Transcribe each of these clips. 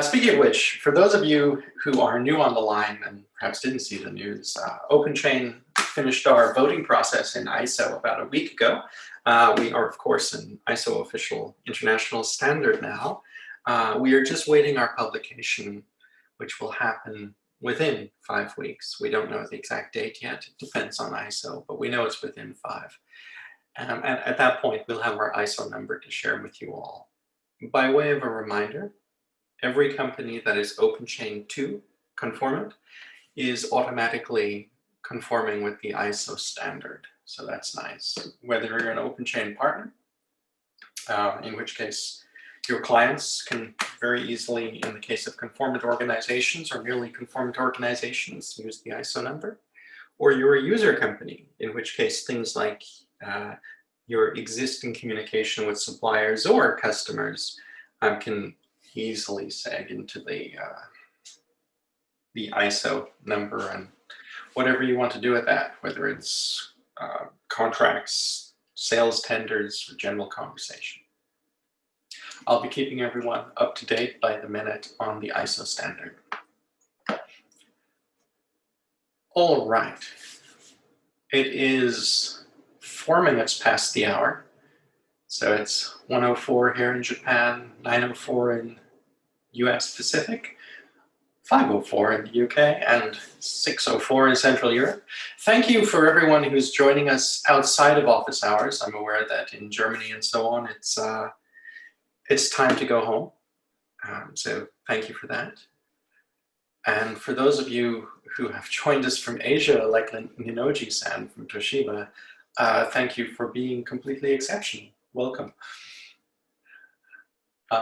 Speaking of which, for those of you who are new on the line and perhaps didn't see the news, OpenChain finished our voting process in ISO about a week ago. We are, of course, an ISO official international standard now. We are just waiting our publication, which will happen within 5 weeks. We don't know the exact date yet. It depends on ISO, but we know it's within 5. And at that point, we'll have our ISO number to share with you all. By way of a reminder, every company that is OpenChain 2 conformant is automatically conforming with the ISO standard. So that's nice. Whether you're an OpenChain partner, in which case your clients can very easily, in the case of conformant organizations or nearly conformant organizations, use the ISO number, or you're a user company, in which case things like your existing communication with suppliers or customers can easily seg into the ISO number and whatever you want to do with that, whether it's contracts, sales tenders, or general conversation. I'll be keeping everyone up to date by the minute on the ISO standard. All right. It is 4 minutes past the hour. So it's 1:04 here in Japan, 9:04 in US Pacific, 5:04 in the UK, and 6:04 in Central Europe. Thank you for everyone who's joining us outside of office hours. I'm aware that in Germany and so on, it's time to go home. So thank you for that. And for those of you who have joined us from Asia, like Ninoji-san from Toshiba, thank you for being completely exceptional. Welcome.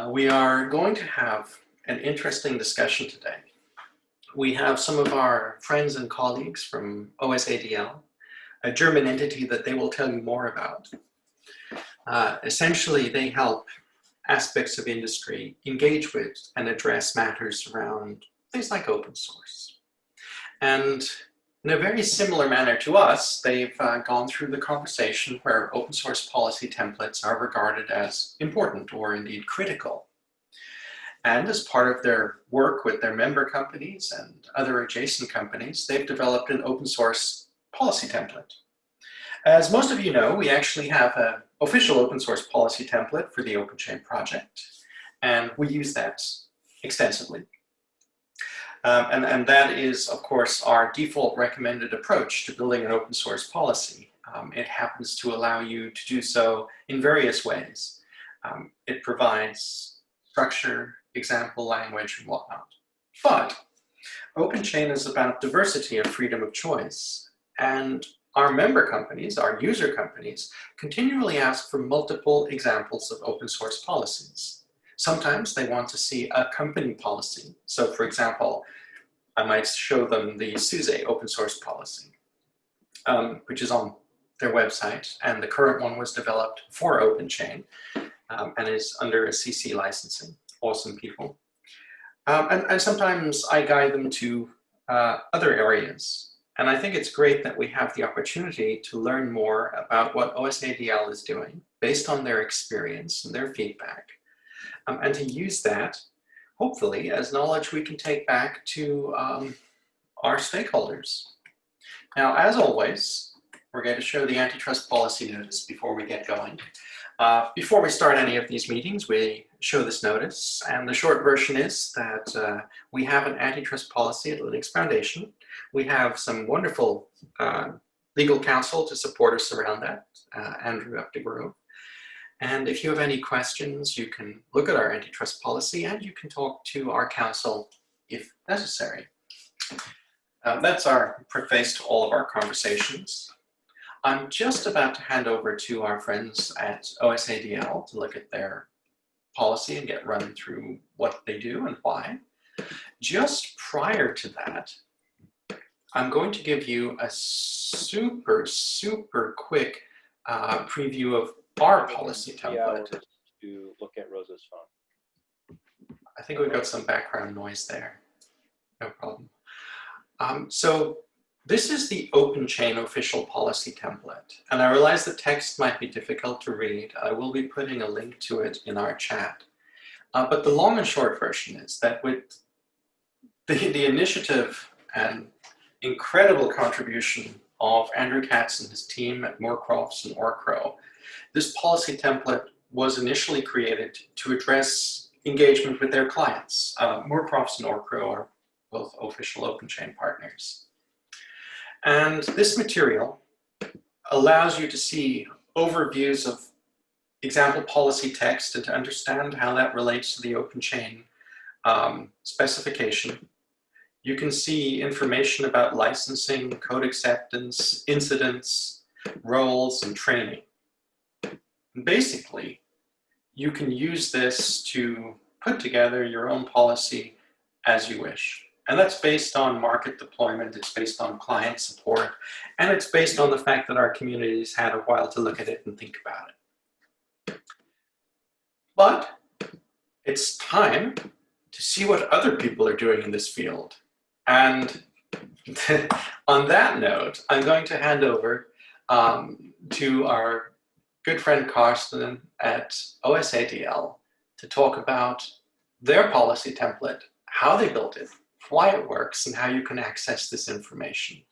We are going to have an interesting discussion today. We have some of our friends and colleagues from OSADL, a German entity that they will tell you more about. Essentially, they help aspects of industry engage with and address matters around things like open source. And in a very similar manner to us, they've gone through the conversation where open source policy templates are regarded as important or indeed critical. And as part of their work with their member companies and other adjacent companies, they've developed an open source policy template. As most of you know, we actually have an official open source policy template for the OpenChain project, and we use that extensively. And that is, of course, our default recommended approach to building an open source policy. It happens to allow you to do so in various ways. It provides structure, example language, and whatnot. But OpenChain is about diversity and freedom of choice. And our member companies, our user companies, continually ask for multiple examples of open source policies. Sometimes they want to see a company policy. So for example, I might show them the SUSE open source policy, which is on their website. And the current one was developed for OpenChain and is under a CC licensing. Awesome people. And sometimes I guide them to other areas. And I think it's great that we have the opportunity to learn more about what OSADL is doing based on their experience and their feedback. And to use that, hopefully, as knowledge we can take back to our stakeholders. Now, as always, we're going to show the antitrust policy notice before we get going. Before we start any of these meetings, we show this notice, and the short version is that we have an antitrust policy at Linux Foundation. We have some wonderful legal counsel to support us around that, Andrew Updegrove. And if you have any questions, you can look at our antitrust policy and you can talk to our counsel if necessary. That's our preface to all of our conversations. I'm just about to hand over to our friends at OSADL to look at their policy and get run through what they do and why. Just prior to that, I'm going to give you a super quick preview of our policy template. To look at Rosa's phone. I think we've got some background noise there. No problem. So this is the OpenChain official policy template. And I realize the text might be difficult to read. I will be putting a link to it in our chat. But the long and short version is that with the initiative and incredible contribution of Andrew Katz and his team at Moorcrofts and Orcrow, this policy template was initially created to address engagement with their clients. Moorcrofts and Orcrow are both official OpenChain partners. And this material allows you to see overviews of example policy text and to understand how that relates to the OpenChain specification. You can see information about licensing, code acceptance, incidents, roles, and training. And basically, you can use this to put together your own policy as you wish. And that's based on market deployment, it's based on client support, and it's based on the fact that our community's had a while to look at it and think about it. But it's time to see what other people are doing in this field. And on that note, I'm going to hand over to our good friend Carsten at OSADL to talk about their policy template, how they built it, why it works, and how you can access this information.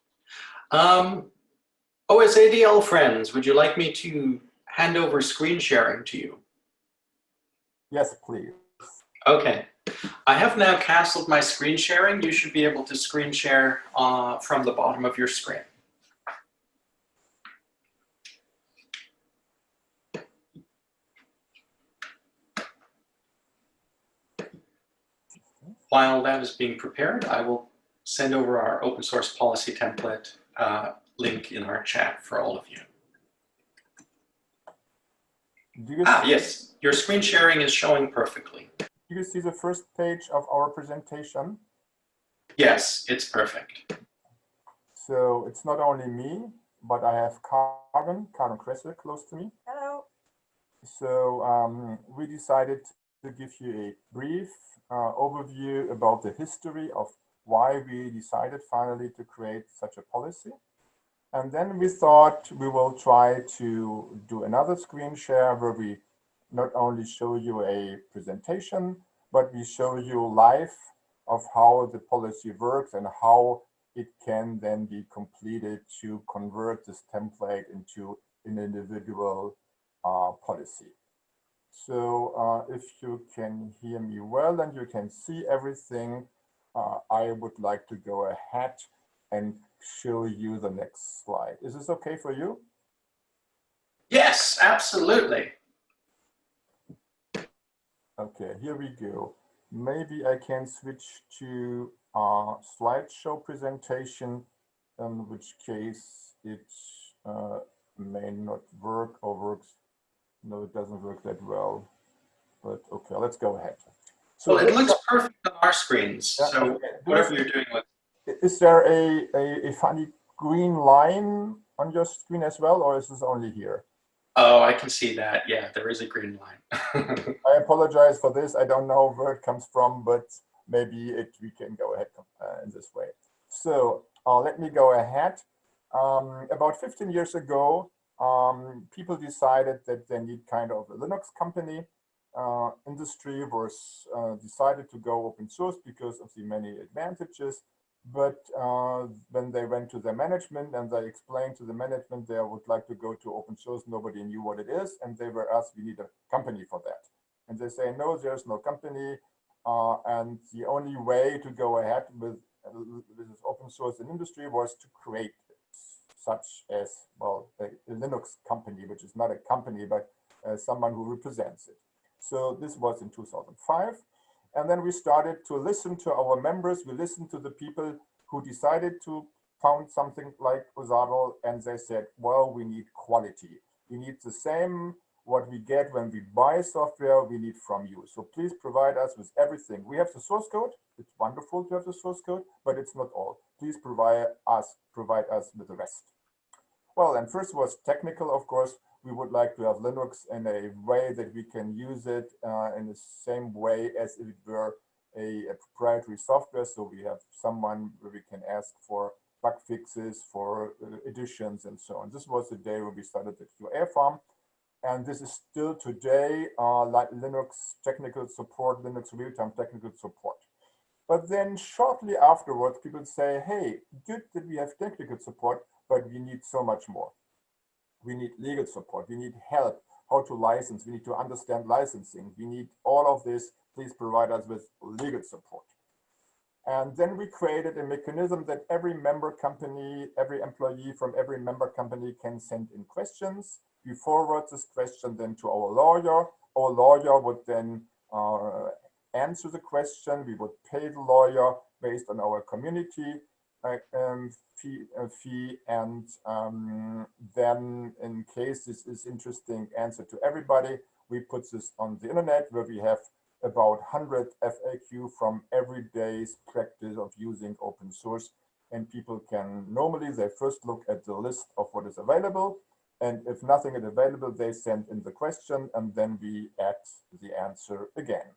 OSADL friends, would you like me to hand over screen sharing to you? Yes, please. Okay. I have now canceled my screen sharing. You should be able to screen share from the bottom of your screen. While that is being prepared, I will send over our open source policy template link in our chat for all of you. Yes, your screen sharing is showing perfectly. Do you see the first page of our presentation? Yes, it's perfect. So it's not only me, but I have Karen Kresse close to me. Hello. So we decided to give you a brief overview about the history of why we decided finally to create such a policy. And then we thought we will try to do another screen share where we not only show you a presentation, but we show you live of how the policy works and how it can then be completed to convert this template into an individual policy. So if you can hear me well and you can see everything, I would like to go ahead and show you the next slide. Is this okay for you? Yes, absolutely. Okay, here we go. Maybe I can switch to slideshow presentation, in which case it may not work or works. No, it doesn't work that well, but okay, let's go ahead. So well, it looks perfect on our screens, yeah, so okay. whatever you're doing with. Is there a funny green line on your screen as well, or is this only here? Oh, I can see that. Yeah, there is a green line. I apologize for this. I don't know where it comes from, but maybe we can go ahead in this way. So let me go ahead. About 15 years ago, people decided that they need kind of a Linux company. Industry was decided to go open source because of the many advantages. But when they went to the management and they explained to the management they would like to go to open source, nobody knew what it is. And they were asked, we need a company for that. And they say, no, there's no company. And the only way to go ahead with this open source in industry was to create such as, well, a Linux company, which is not a company, but someone who represents it. So this was in 2005. And then we started to listen to our members. We listened to the people who decided to found something like OSADL, and they said, well, we need quality. We need the same what we get when we buy software, we need from you. So please provide us with everything. We have the source code. It's wonderful to have the source code, but it's not all. Please provide us with the rest. Well, and first was technical, of course. We would like to have Linux in a way that we can use it in the same way as if it were a proprietary software. So we have someone where we can ask for bug fixes, for additions, and so on. This was the day when we started the QA farm. And this is still today like Linux technical support, Linux real-time technical support. But then shortly afterwards, people say, hey, good that we have technical support, but we need so much more. We need legal support. We need help, how to license. We need to understand licensing. We need all of this. Please provide us with legal support. And then we created a mechanism that every member company, every employee from every member company can send in questions. We forward this question then to our lawyer. Our lawyer would then answer the question. We would pay the lawyer based on our community fee. And then in case this is interesting answer to everybody, we put this on the internet where we have about 100 FAQ from every day's practice of using open source. And people can, normally they first look at the list of what is available. And if nothing is available, they send in the question and then we add the answer again.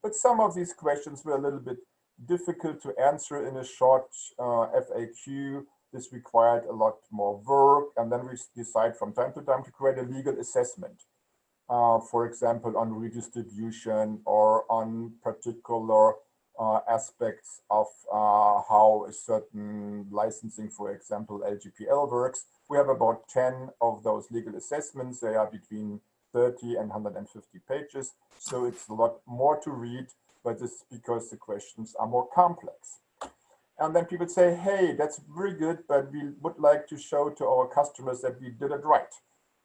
But some of these questions were a little bit difficult to answer in a short FAQ. This required a lot more work. And then we decide from time to time to create a legal assessment. For example, on redistribution or on particular aspects of how a certain licensing, for example, LGPL works. We have about 10 of those legal assessments. They are between 30 and 150 pages. So it's a lot more to read, but this is because the questions are more complex. And then people say, hey, that's very good, but we would like to show to our customers that we did it right.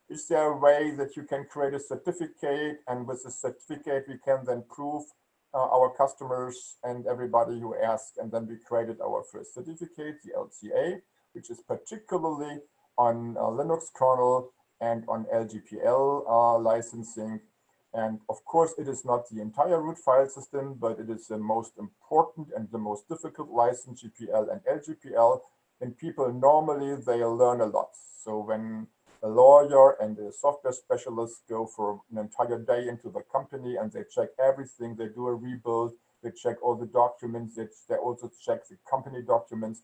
Is there a way that you can create a certificate, and with the certificate we can then prove our customers and everybody who asked, and then we created our first certificate, the LCA, which is particularly on Linux kernel and on LGPL licensing. And of course, it is not the entire root file system, but it is the most important and the most difficult license, GPL and LGPL. And people normally, they learn a lot. So when a lawyer and a software specialist go for an entire day into the company and they check everything, they do a rebuild, they check all the documents, they also check the company documents.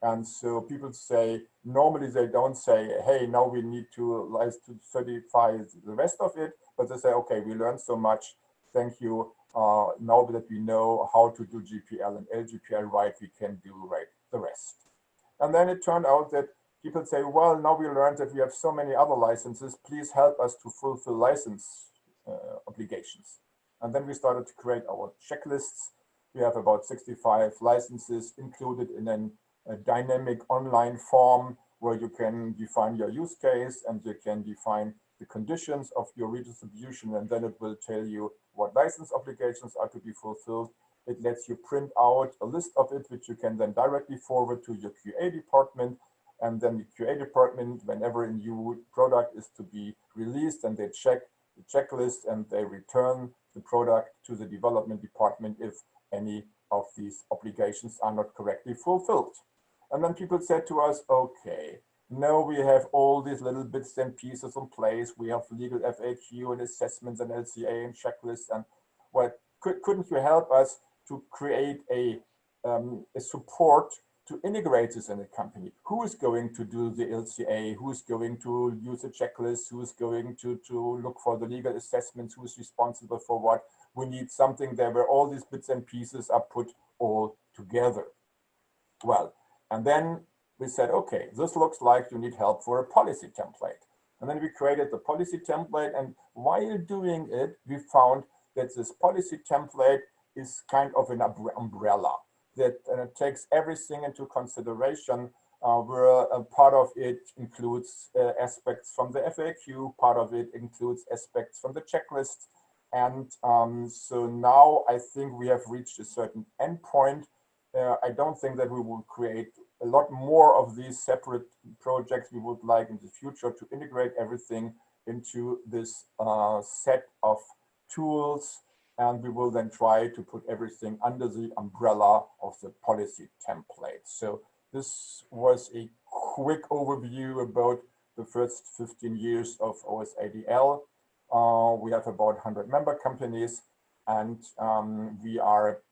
And so people say, normally they don't say, hey, now we need to certify the rest of it, but they say, okay, we learned so much, thank you. Now that we know how to do GPL and LGPL right, we can do right the rest. And then it turned out that people say, well, now we learned that we have so many other licenses, please help us to fulfill license obligations. And then we started to create our checklists. We have about 65 licenses included in a dynamic online form where you can define your use case and you can define the conditions of your redistribution, and then it will tell you what license obligations are to be fulfilled. It lets you print out a list of it, which you can then directly forward to your QA department. And then the QA department, whenever a new product is to be released, and they check the checklist and they return the product to the development department if any of these obligations are not correctly fulfilled. And then people said to us, okay, now we have all these little bits and pieces in place. We have legal FAQ and assessments and LCA and checklists. And what couldn't you help us to create a support to integrate this in a company? Who is going to do the LCA? Who is going to use the checklist? Who is going to look for the legal assessments? Who is responsible for what? We need something there where all these bits and pieces are put all together. Well, and then we said, okay, this looks like you need help for a policy template. And then we created the policy template. And while doing it, we found that this policy template is kind of an umbrella that takes everything into consideration, where a part of it includes aspects from the FAQ, part of it includes aspects from the checklist. And so now I think we have reached a certain endpoint. I don't think that we will create a lot more of these separate projects. We would like in the future to integrate everything into this set of tools, and we will then try to put everything under the umbrella of the policy template. So this was a quick overview about the first 15 years of OSADL. We have about 100 member companies, and we are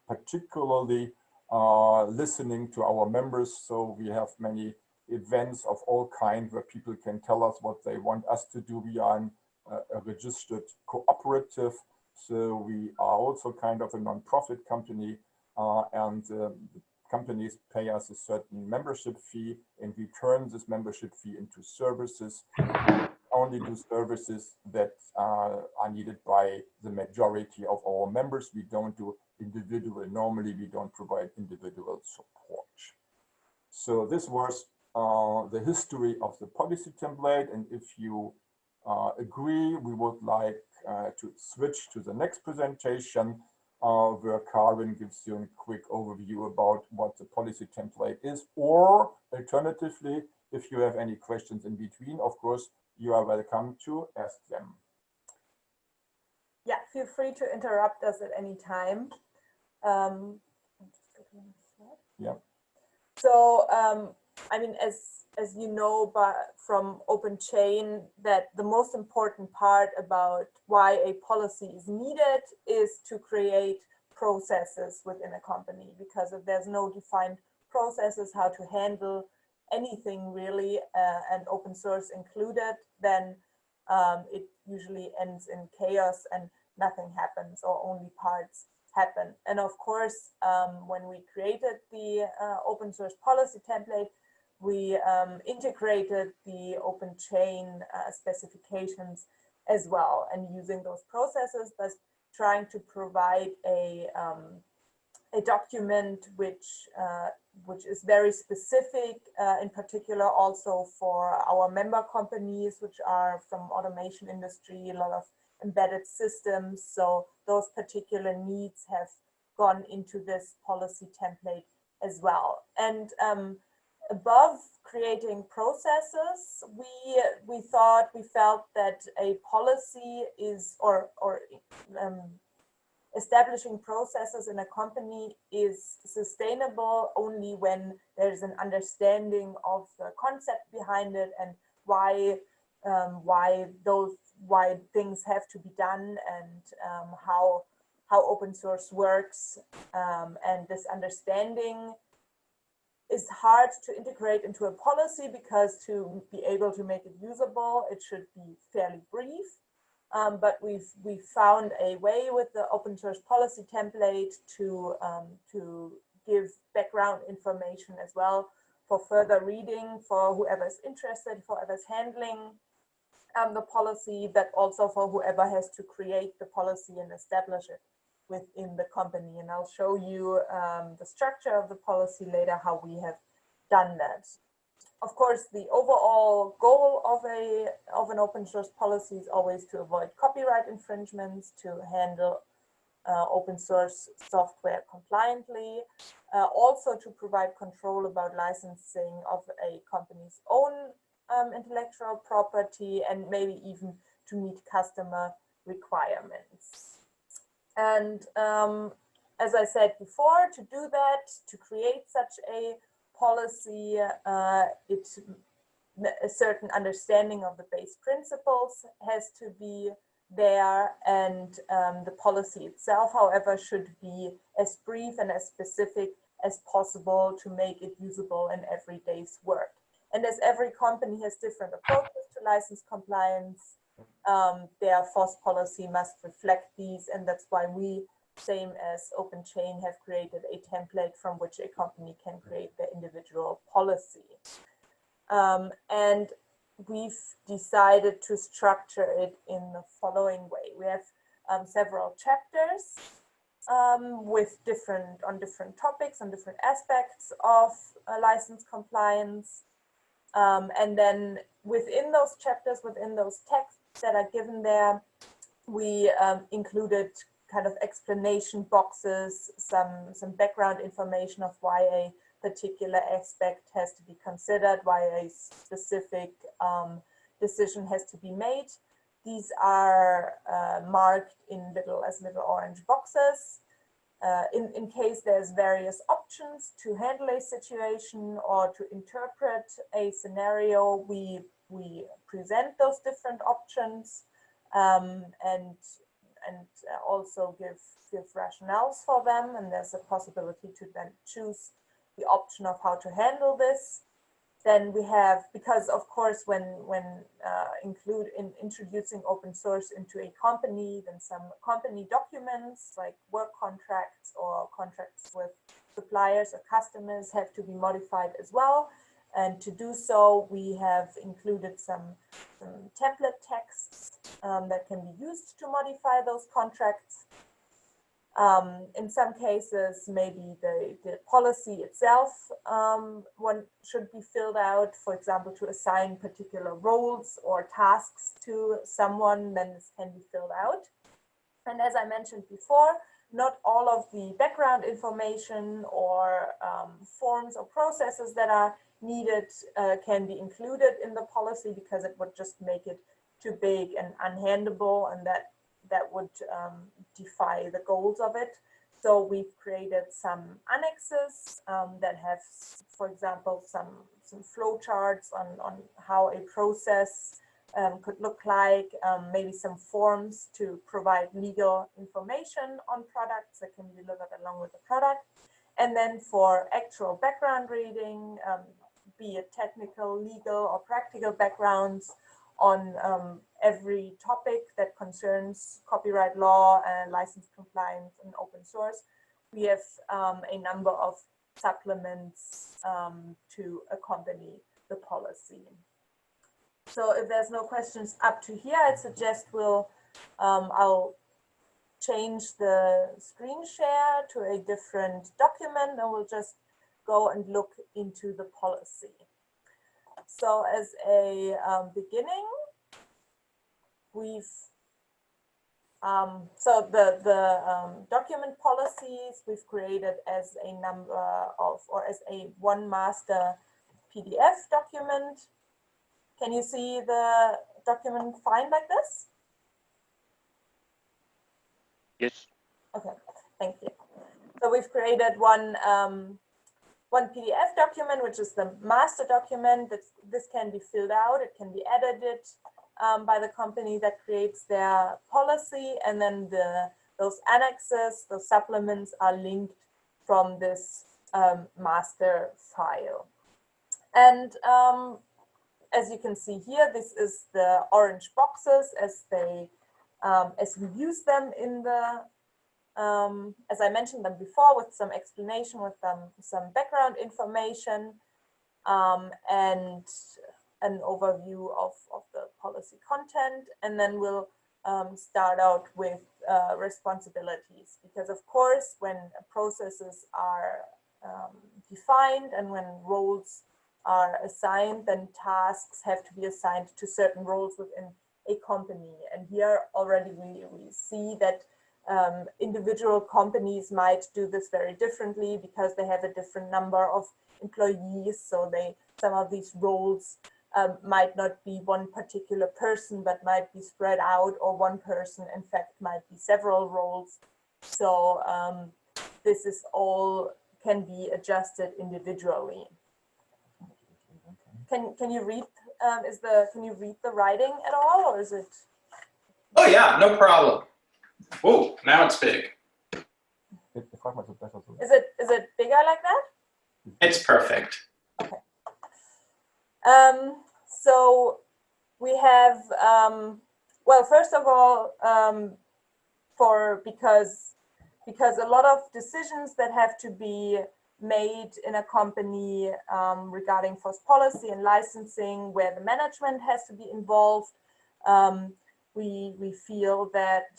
particularly listening to our members. So we have many events of all kinds where people can tell us what they want us to do. We are a registered cooperative, so we are also kind of a non-profit company, and companies pay us a certain membership fee, and we turn this membership fee into services. Only do services that are needed by the majority of our members. We don't do individual, normally we don't provide individual support. So this was the history of the policy template, and if you agree, we would like to switch to the next presentation, where Karin gives you a quick overview about what the policy template is, or alternatively, if you have any questions in between, of course, you are welcome to ask them. Yeah, feel free to interrupt us at any time. Yeah. So, I mean, as you know, from OpenChain, that the most important part about why a policy is needed is to create processes within a company, because if there's no defined processes how to handle anything really, and open source included, then it usually ends in chaos and nothing happens, or only parts happen. And of course, when we created the open source policy template, we integrated the OpenChain specifications as well, and using those processes, but trying to provide a document which is very specific, in particular also for our member companies, which are from automation industry, a lot of embedded systems. So those particular needs have gone into this policy template as well. And above creating processes, we felt that a policy is, or establishing processes in a company is sustainable only when there's an understanding of the concept behind it, and why things have to be done, and how open source works, and this understanding is hard to integrate into a policy, because to be able to make it usable, it should be fairly brief. But we've found a way with the open source policy template to give background information as well for further reading, for whoever's interested, for whoever's handling the policy, but also for whoever has to create the policy and establish it within the company. And I'll show you the structure of the policy later, how we have done that. Of course, the overall goal of an open source policy is always to avoid copyright infringements, to handle open source software compliantly, also to provide control about licensing of a company's own intellectual property, and maybe even to meet customer requirements. And as I said before, to do that, to create such a policy, a certain understanding of the base principles has to be there, and the policy itself, however, should be as brief and as specific as possible to make it usable in everyday's work. And as every company has different approaches to license compliance, their FOSS policy must reflect these, and that's why we, same as OpenChain, have created a template from which a company can create their individual policy. And we've decided to structure it in the following way. We have several chapters with different topics, on different aspects of license compliance. And then within those chapters, within those texts that are given there, we included kind of explanation boxes, some background information of why a particular aspect has to be considered, why a specific decision has to be made. These are marked in little orange boxes. In case there's various options to handle a situation or to interpret a scenario, we present those different options, and also give rationales for them, and there's a possibility to then choose the option of how to handle this. then we have, because of course, when introducing open source into a company, then some company documents like work contracts or contracts with suppliers or customers have to be modified as well. And to do so, we have included some template texts that can be used to modify those contracts. In some cases, maybe the policy itself one should be filled out, for example, to assign particular roles or tasks to someone, then this can be filled out. And as I mentioned before, not all of the background information or forms or processes that are needed can be included in the policy, because it would just make it too big and unhandleable, and that would defy the goals of it. So we've created some annexes that have, for example, some flowcharts on how a process could look like, maybe some forms to provide legal information on products that can be delivered along with the product. And then for actual background reading, be it technical, legal, or practical backgrounds on every topic that concerns copyright law and license compliance and open source, we have a number of supplements to accompany the policy. So if there's no questions up to here, I'd suggest I'll change the screen share to a different document, and we'll just go and look into the policy. So as a beginning, we've so the document policies we've created as a number of, or as a one master PDF document. Can you see the document fine like this? Yes. Okay, thank you. So we've created one PDF document, which is the master document. This can be filled out, it can be edited by the company that creates their policy, and then those annexes, those supplements are linked from this master file. And as you can see here, this is the orange boxes as we use them in the as I mentioned them before, with some explanation, with some background information, and an overview of the policy content. And then we'll start out with responsibilities, because of course, when processes are defined and when roles are assigned, then tasks have to be assigned to certain roles within a company. And here already we see that individual companies might do this very differently, because they have a different number of employees. So some of these roles might not be one particular person, but might be spread out, or one person in fact might be several roles. So this is all can be adjusted individually. Can you read can you read the writing at all, or is it? Oh yeah, no problem. Oh, now it's big. Is it bigger like that? It's perfect. Okay. So we have well, first of all, because a lot of decisions that have to be made in a company regarding FOSS policy and licensing, where the management has to be involved, we feel that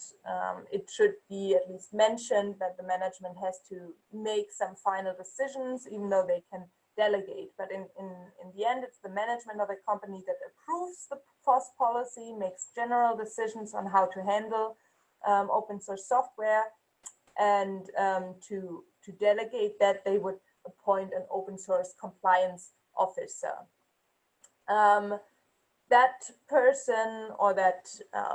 it should be at least mentioned that the management has to make some final decisions, even though they can delegate. But in the end, it's the management of a company that approves the FOSS policy, makes general decisions on how to handle open source software, and to delegate that, they would appoint an open source compliance officer. That person, or that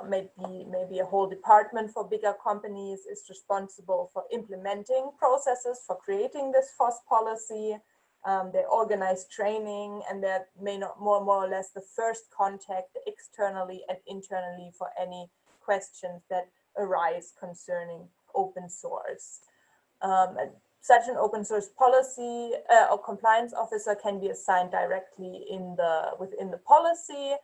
maybe a whole department for bigger companies, is responsible for implementing processes for creating this FOSS policy. They organize training, and they're more or less the first contact externally and internally for any questions that arise concerning open source. such an open source policy or compliance officer can be assigned directly within the policy,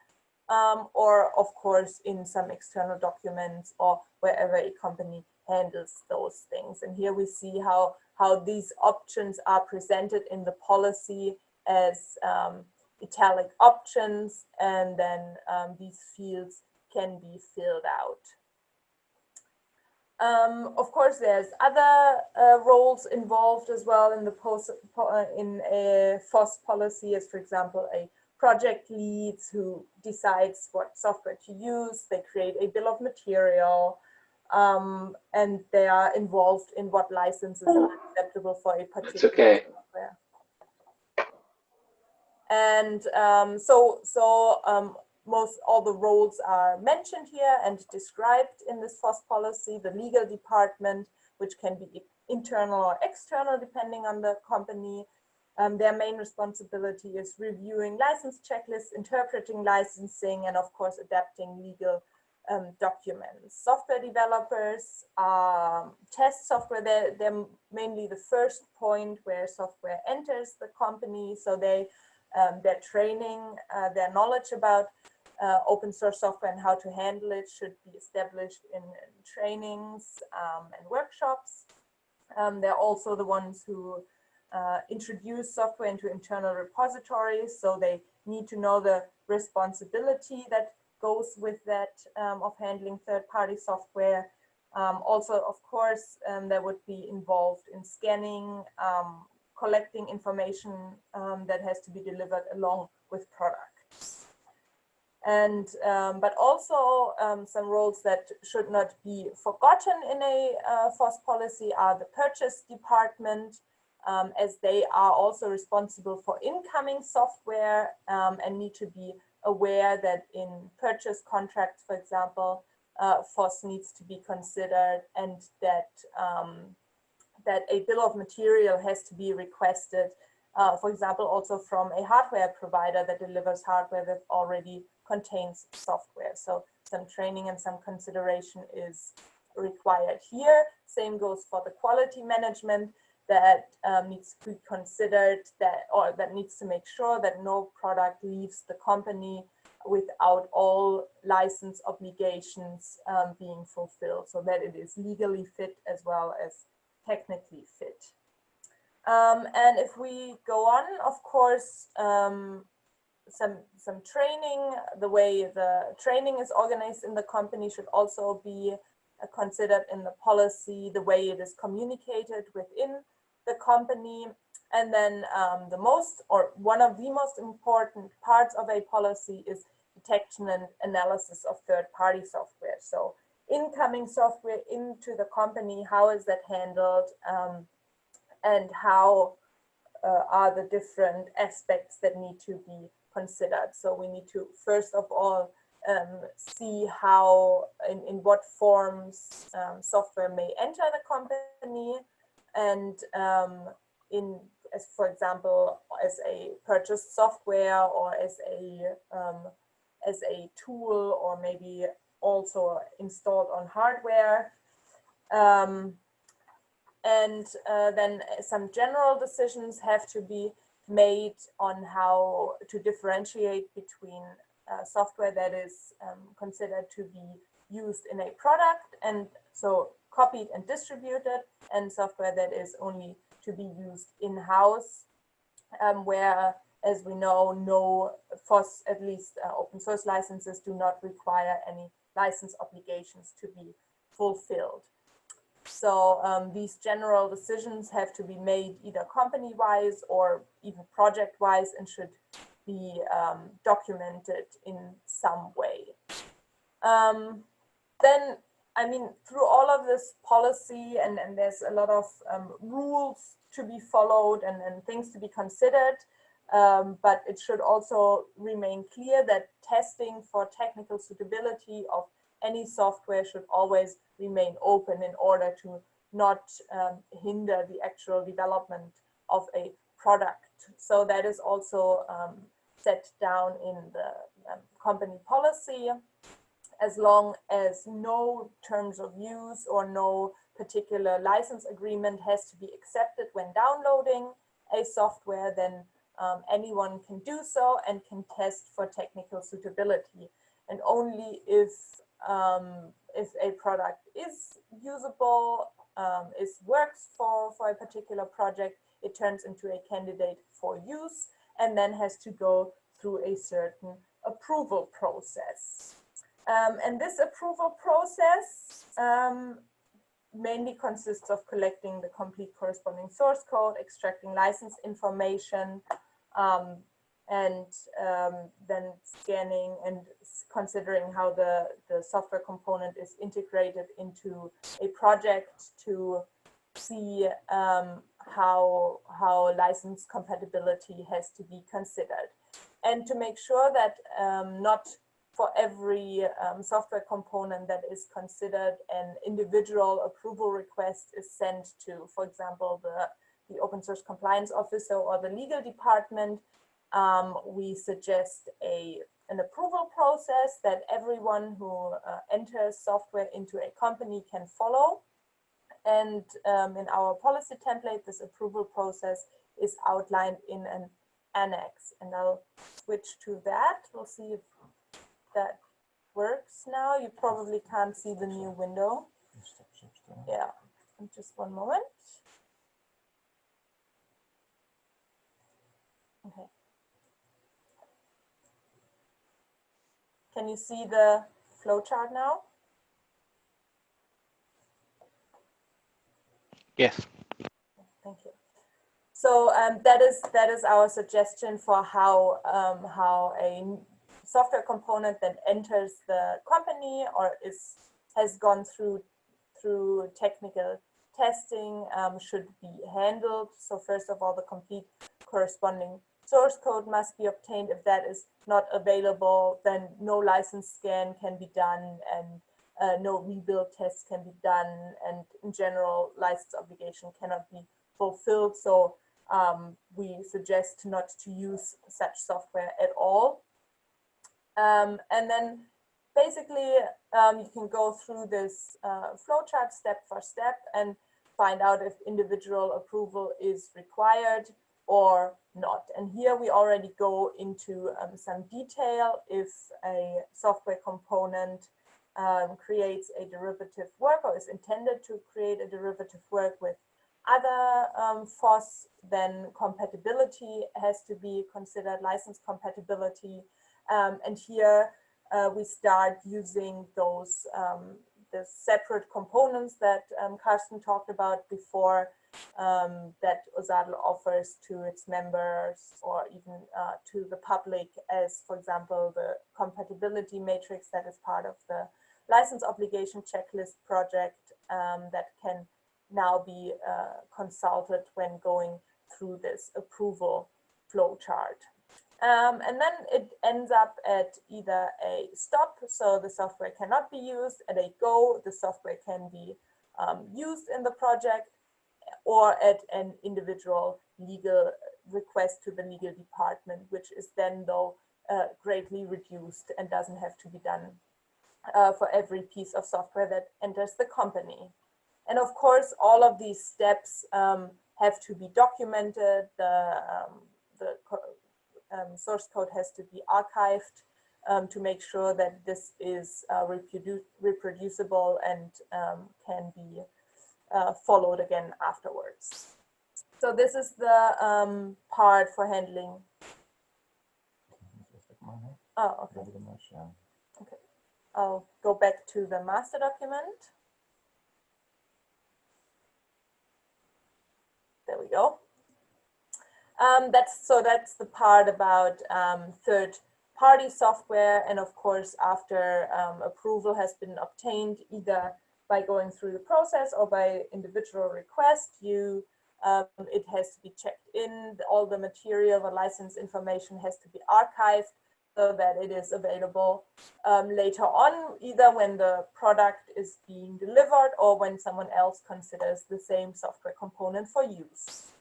or of course in some external documents or wherever a company handles those things. And here we see how these options are presented in the policy as italic options, and then these fields can be filled out. Of course, there's other roles involved as well in the in a FOSS policy, as for example, a project leads who decides what software to use. They create a bill of material, and they are involved in what licenses are acceptable for a particular software. And most all the roles are mentioned here and described in this FOSS policy. The legal department, which can be internal or external depending on the company. Their main responsibility is reviewing license checklists, interpreting licensing, and of course adapting legal documents. Software developers test software. They're mainly the first point where software enters the company. So their training, their knowledge about open source software and how to handle it should be established in trainings and workshops. They're also the ones who introduce software into internal repositories, so they need to know the responsibility that goes with that of handling third-party software. Also, of course, they would be involved in scanning, collecting information that has to be delivered along with products. And but also some roles that should not be forgotten in a FOSS policy are the purchase department, as they are also responsible for incoming software and need to be aware that in purchase contracts, for example, FOSS needs to be considered, and that that a bill of material has to be requested, for example, also from a hardware provider that delivers hardware that already contains software. So some training and some consideration is required here. Same goes for the quality management that needs to be considered, that needs to make sure that no product leaves the company without all license obligations being fulfilled, so that it is legally fit as well as technically fit. And if we go on, of course, some training, the way the training is organized in the company should also be considered in the policy, the way it is communicated within the company. And then one of the most important parts of a policy is detection and analysis of third-party software. So incoming software into the company, how is that handled, and how are the different aspects that need to be considered. So we need to first of all see how, in what forms software may enter the company, and as for example, as a purchased software or as a tool, or maybe also installed on hardware. And then some general decisions have to be made on how to differentiate between software that is considered to be used in a product, and so copied and distributed, and software that is only to be used in-house, where, as we know, no FOSS, at least open source licenses, do not require any license obligations to be fulfilled. So these general decisions have to be made either company-wise or even project-wise, and should be documented in some way. Then, I mean, through all of this policy, and there's a lot of rules to be followed and things to be considered, but it should also remain clear that testing for technical suitability of any software should always remain open in order to not hinder the actual development of a product. So that is also set down in the company policy. As long as no terms of use or no particular license agreement has to be accepted when downloading a software, then anyone can do so and can test for technical suitability. And only if a product is usable, works for a particular project, it turns into a candidate for use and then has to go through a certain approval process. And this approval process mainly consists of collecting the complete corresponding source code, extracting license information, and then scanning and considering how the software component is integrated into a project to see how license compatibility has to be considered. And to make sure that not for every software component that is considered, an individual approval request is sent to, for example, the open source compliance officer or the legal department. We suggest an approval process that everyone who enters software into a company can follow. And in our policy template, this approval process is outlined in an annex. And I'll switch to that. We'll see if that works now. You probably can't see the new window. Yeah, just one moment. Okay. Can you see the flowchart now? Yes. Thank you. So that is our suggestion for how a software component that enters the company or has gone through technical testing should be handled. So first of all, the complete corresponding source code must be obtained. If that is not available, then no license scan can be done and no rebuild tests can be done. And in general, license obligation cannot be fulfilled. So we suggest not to use such software at all. And then basically you can go through this flowchart step for step and find out if individual approval is required or not. And here we already go into some detail. If a software component creates a derivative work or is intended to create a derivative work with other FOSS, then compatibility has to be considered, license compatibility. And here we start using those the separate components that Carsten talked about before, that OSADL offers to its members or even to the public, as for example the compatibility matrix that is part of the license obligation checklist project that can now be consulted when going through this approval flowchart. And then it ends up at either a stop, so the software cannot be used, at a go, the software can be used in the project, or at an individual legal request to the legal department, which is then though greatly reduced and doesn't have to be done for every piece of software that enters the company. And of course, all of these steps have to be documented. The source code has to be archived to make sure that this is reproducible and can be followed again afterwards. So this is the part for handling. Oh, okay. Okay. I'll go back to the master document. There we go. That's the part about third-party software, and of course, after approval has been obtained, either by going through the process or by individual request, it has to be checked in. All the material, the license information has to be archived so that it is available later on, either when the product is being delivered or when someone else considers the same software component for use.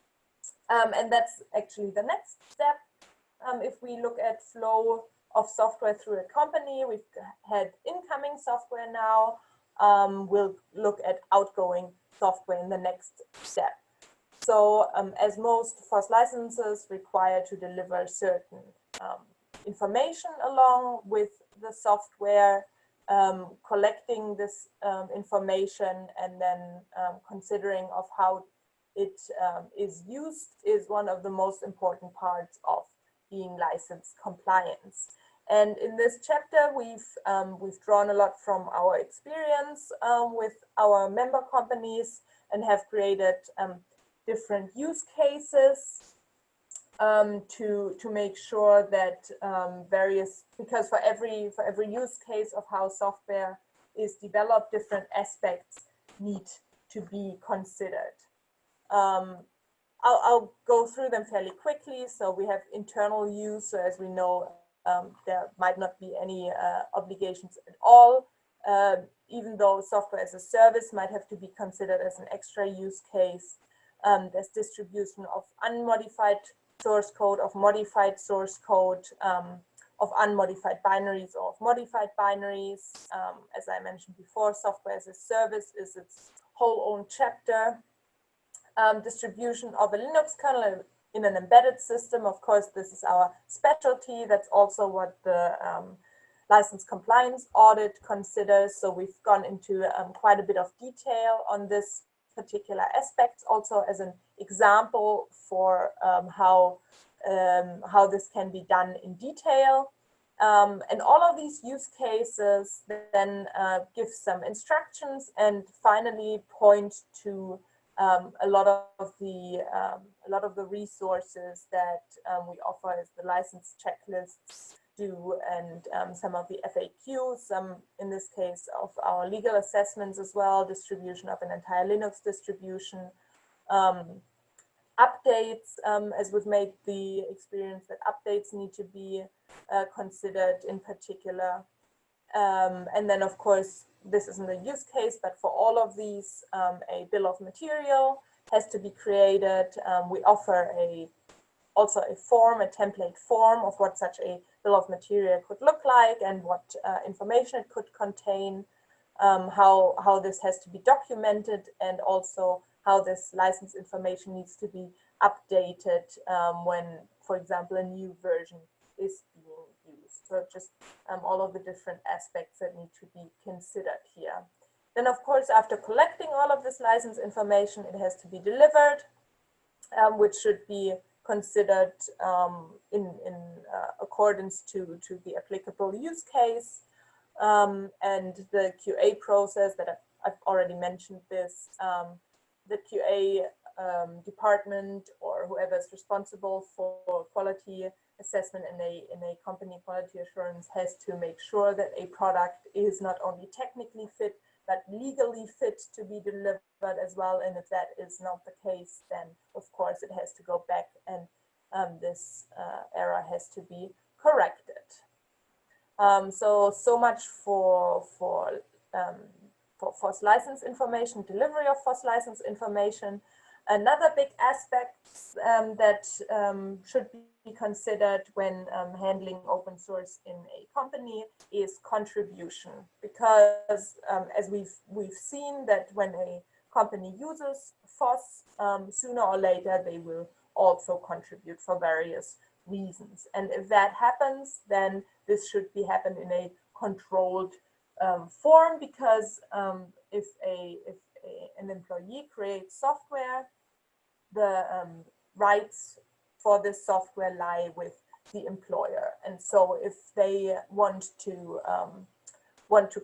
And that's actually the next step. If we look at flow of software through a company, we've had incoming software now. We'll look at outgoing software in the next step. So as most FOSS licenses require to deliver certain information along with the software, collecting this information and then considering of how it is used is one of the most important parts of being license compliance. And in this chapter, we've drawn a lot from our experience with our member companies and have created different use cases to make sure that because for every use case of how software is developed, different aspects need to be considered. I'll go through them fairly quickly. So we have internal use. So as we know, there might not be any obligations at all, even though software as a service might have to be considered as an extra use case. There's distribution of unmodified source code, of modified source code, of unmodified binaries or of modified binaries. As I mentioned before, software as a service is its whole own chapter. Distribution of a Linux kernel in an embedded system. Of course, this is our specialty. That's also what the license compliance audit considers. So we've gone into quite a bit of detail on this particular aspects, also as an example for how this can be done in detail. And all of these use cases then give some instructions and finally point to a lot of the resources that we offer as the license checklists do, and some of the FAQs, some in this case of our legal assessments as well, distribution of an entire Linux distribution, updates, as we've made the experience that updates need to be considered in particular. And then of course, this isn't a use case, but for all of these, a bill of material has to be created. We offer also a form, a template form of what such a bill of material could look like and what information it could contain, how this has to be documented, and also how this license information needs to be updated when, for example, a new version is being used. So just all of the different aspects that need to be considered here. Then, of course, after collecting all of this license information, it has to be delivered, which should be considered in accordance to the applicable use case. And the QA process that I've already mentioned this, the QA department or whoever is responsible for quality assessment in a company quality assurance has to make sure that a product is not only technically fit, but legally fit to be delivered as well. And if that is not the case, then of course it has to go back and this error has to be corrected. So much for FOSS license information, delivery of FOSS license information. Another big aspect that should be considered when handling open source in a company is contribution, because as we've seen that when a company uses FOSS, sooner or later they will also contribute for various reasons. And if that happens, then this should be happen in a controlled form, because if an employee creates software, the rights for this software lie with the employer. And so if they want to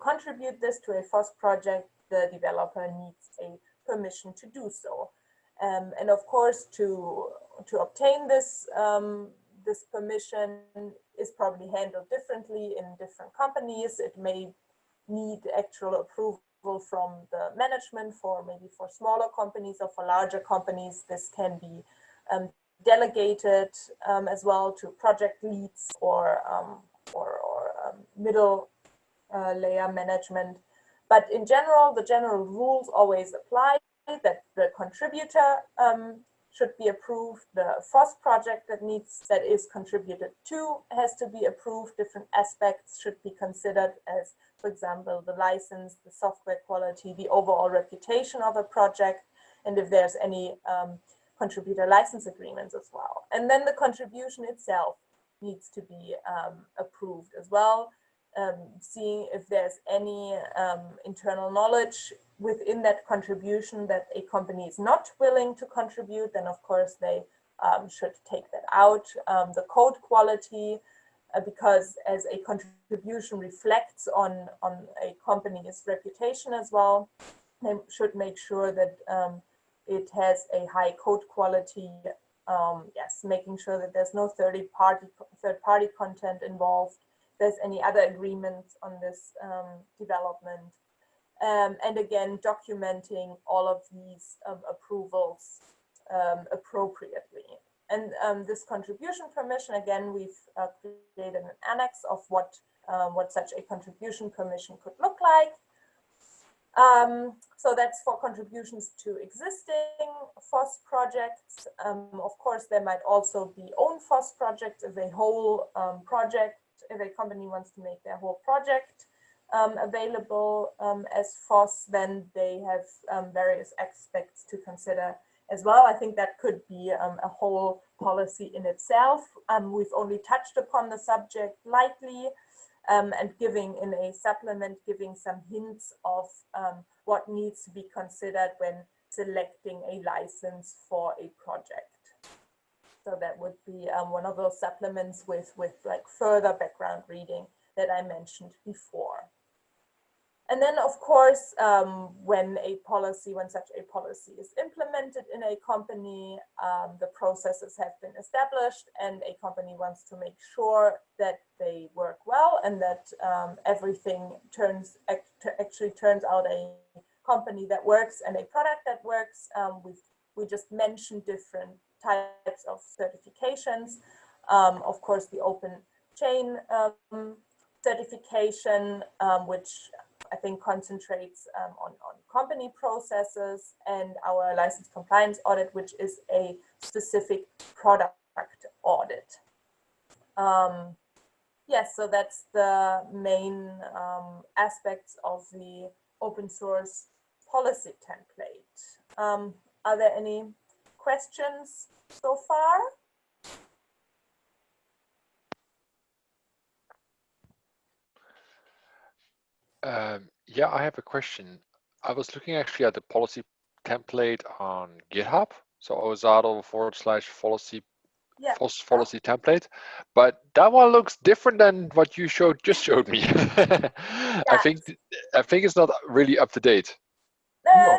contribute this to a FOSS project, the developer needs a permission to do so. And of course, to obtain this this permission is probably handled differently in different companies. It may need actual approval from the management maybe for smaller companies, or for larger companies, this can be delegated as well to project leads or middle layer management. But in general, the general rules always apply, that the contributor should be approved, the FOSS project that is contributed to has to be approved, different aspects should be considered as for example, the license, the software quality, the overall reputation of a project, and if there's any contributor license agreements as well. And then the contribution itself needs to be approved as well, seeing if there's any internal knowledge within that contribution that a company is not willing to contribute, then of course they should take that out. The code quality, because as a contribution reflects on a company's reputation as well, they should make sure that it has a high code quality. Yes, making sure that there's no third-party content involved. If there's any other agreements on this development. And again, documenting all of these approvals appropriately. And this contribution permission, again, we've created an annex of what such a contribution permission could look like. So that's for contributions to existing FOSS projects. Of course, there might also be own FOSS projects if a whole project, if a company wants to make their whole project available as FOSS, then they have various aspects to consider as well. I think that could be a whole policy in itself. We've only touched upon the subject lightly, and giving in a supplement, giving some hints of what needs to be considered when selecting a license for a project. So that would be one of those supplements with like further background reading that I mentioned before. And then, of course, when such a policy is implemented in a company, the processes have been established, and a company wants to make sure that they work well and that everything actually turns out a company that works and a product that works. We just mentioned different types of certifications. Of course, the OpenChain certification, which I think concentrates on company processes, and our license compliance audit, which is a specific product audit. Yes, so that's the main aspects of the open source policy template. Are there any questions so far? Yeah, I have a question. I was looking actually at the policy template on GitHub, so OSADL /policy Yeah. FOSS policy template, but that one looks different than what you just showed me. I think it's not really up to date.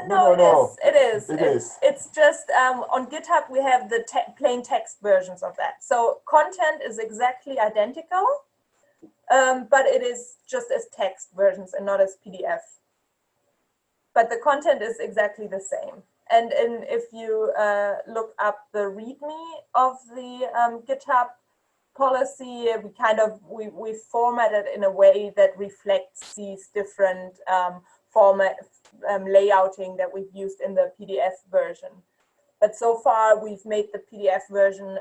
No, it is. It is. It's just on GitHub we have the plain text versions of that. So content is exactly identical, but it is just as text versions and not as PDF. But the content is exactly the same. And if you look up the README of the GitHub policy, we format it in a way that reflects these different layouting that we've used in the PDF version. But so far, we've made the PDF version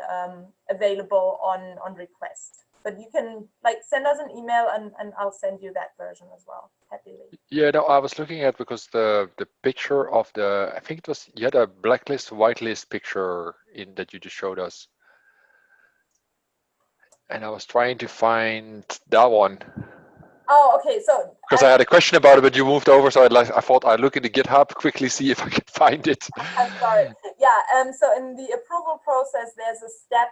available on request. But you can send us an email and I'll send you that version as well, happily. Yeah, no, I was looking at because the picture of I think it was, you had a blacklist, whitelist picture that you just showed us. And I was trying to find that one. Oh, okay. So because I had a question about it, but you moved over, so I thought I'd look into GitHub, quickly see if I could find it. I'm sorry. Yeah. So in the approval process, there's a step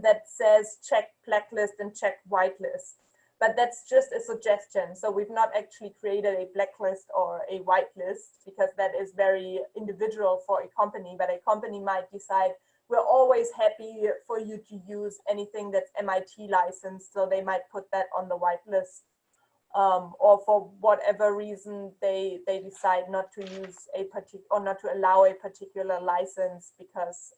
that says check blacklist and check whitelist. But that's just a suggestion. So we've not actually created a blacklist or a whitelist because that is very individual for a company. But a company might decide, we're always happy for you to use anything that's MIT licensed. So they might put that on the whitelist. Or for whatever reason, they decide not to use not to allow a particular license because,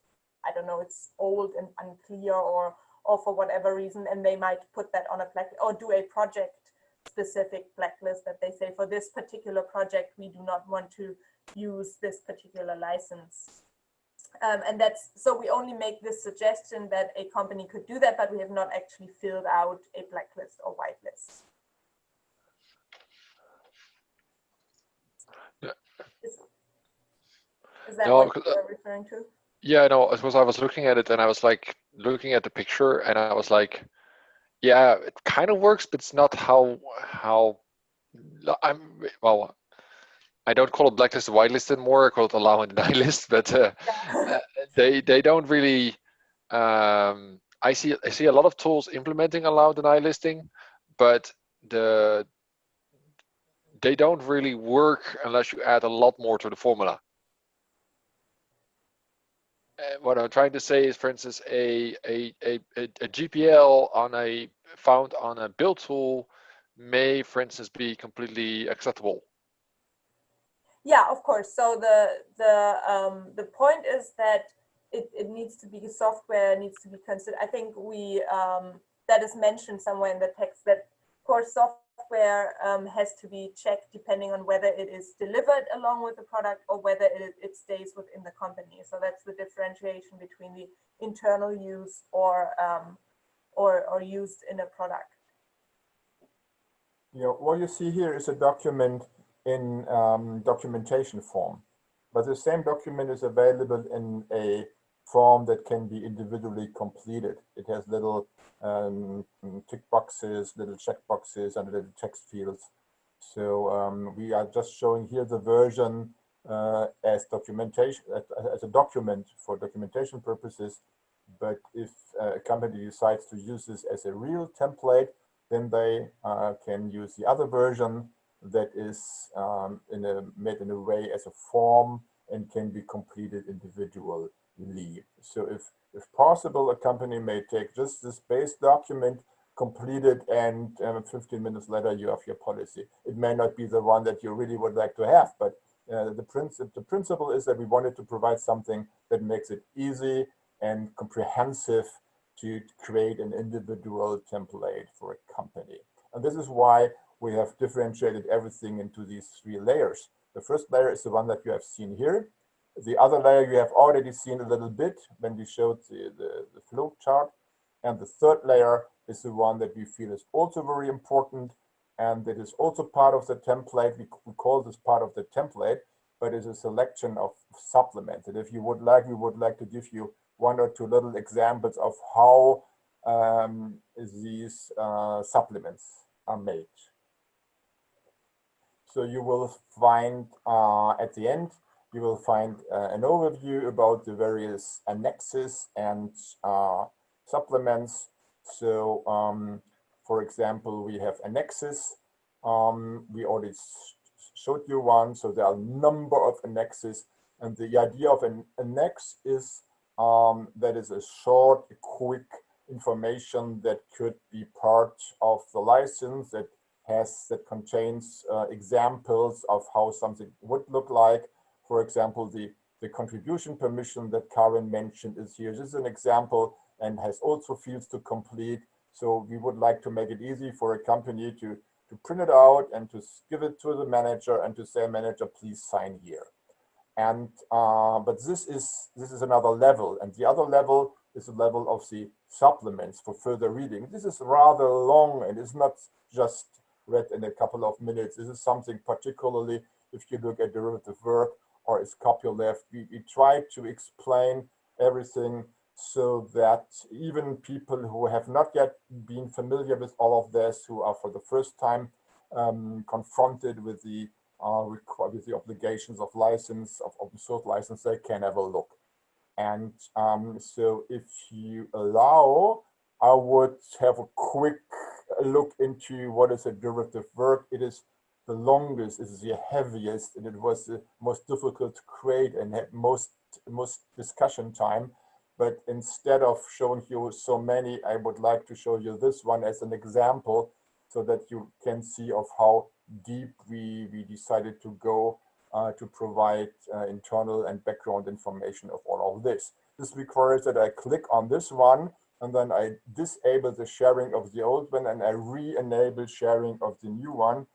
I don't know, it's old and unclear or for whatever reason, and they might put that on a blacklist or do a project-specific blacklist that they say, for this particular project, we do not want to use this particular license. And so we only make this suggestion that a company could do that, but we have not actually filled out a blacklist or whitelist. Is that No, what you're referring to? yeah, no, it was, I was looking at it and I was like looking at the picture and I was like, yeah, it kind of works, but it's not how well, I don't call it blacklisted, whitelisted more. I call it allow and deny list, but they don't really. I see a lot of tools implementing allow deny listing, but they don't really work unless you add a lot more to the formula. What I'm trying to say is, for instance, a GPL found on a build tool may, for instance, be completely acceptable. Yeah, of course. So the point is that it needs to be software, needs to be considered. I think we that is mentioned somewhere in the text that core software has to be checked depending on whether it is delivered along with the product or whether it stays within the company. So that's the differentiation between the internal use or used in a product. What you see here is a document in documentation form, but the same document is available in a form that can be individually completed. It has little tick boxes, little check boxes, and little text fields. So we are just showing here the version as documentation, as a document for documentation purposes. But if a company decides to use this as a real template, then they can use the other version that is made in a way as a form and can be completed individually. So if possible, a company may take just this base document, complete it, and 15 minutes later you have your policy. It may not be the one that you really would like to have, but the principle is that we wanted to provide something that makes it easy and comprehensive to create an individual template for a company. And this is why we have differentiated everything into these three layers. The first layer is the one that you have seen here. The other layer you have already seen a little bit when we showed the flow chart. And the third layer is the one that we feel is also very important, and that is also part of the template. We call this part of the template, but it's a selection of supplements. And if you would like, we would like to give you one or two little examples of how these supplements are made. So you will find at the end, you will find an overview about the various annexes and supplements. So for example, we have annexes. We already showed you one. So there are a number of annexes. And the idea of an annex is that is a short, quick information that could be part of the license that contains examples of how something would look like. For example, the contribution permission that Karen mentioned is here. This is an example and has also fields to complete. So we would like to make it easy for a company to print it out and to give it to the manager and to say, manager, please sign here. And but this is another level, and the other level is the level of the supplements for further reading. This is rather long and it's not just read in a couple of minutes. This is something particularly if you look at derivative work or is copyleft. We try to explain everything so that even people who have not yet been familiar with all of this, who are for the first time confronted with the obligations of license, of open source license, they can have a look. And so if you allow, I would have a quick look into what is a derivative work. It is the longest, it is the heaviest, and it was the most difficult to create and had most discussion time. But instead of showing you so many, I would like to show you this one as an example so that you can see of how deep we decided to go to provide internal and background information of all of this. This requires that I click on this one and then I disable the sharing of the old one and I re-enable sharing of the new one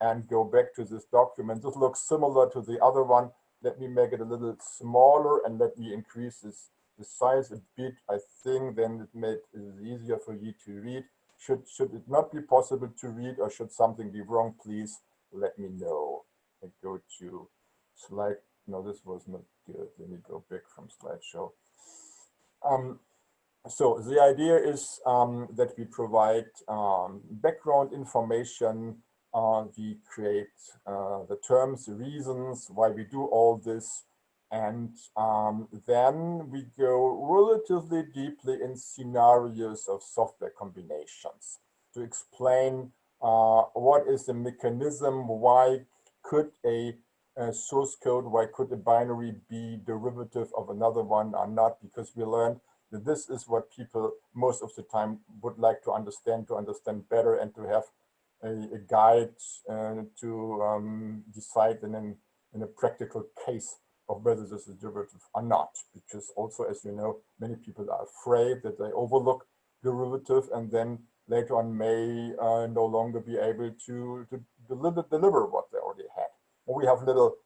and go back to this document. This looks similar to the other one. Let me make it a little smaller and let me increase the size a bit. I think then it made it easier for you to read. Should it not be possible to read or should something be wrong, please let me know. I go to slide. No, this was not good. Let me go back from slideshow. So the idea is that we provide background information. We create the terms, the reasons why we do all this. And then we go relatively deeply in scenarios of software combinations to explain what is the mechanism, why could a source code, why could a binary be derivative of another one or not, because we learned that this is what people most of the time would like to understand better, and to have a guide to decide in a practical case of whether this is derivative or not. Because also, as you know, many people are afraid that they overlook derivative and then later on may no longer be able to deliver what they already had. And we have little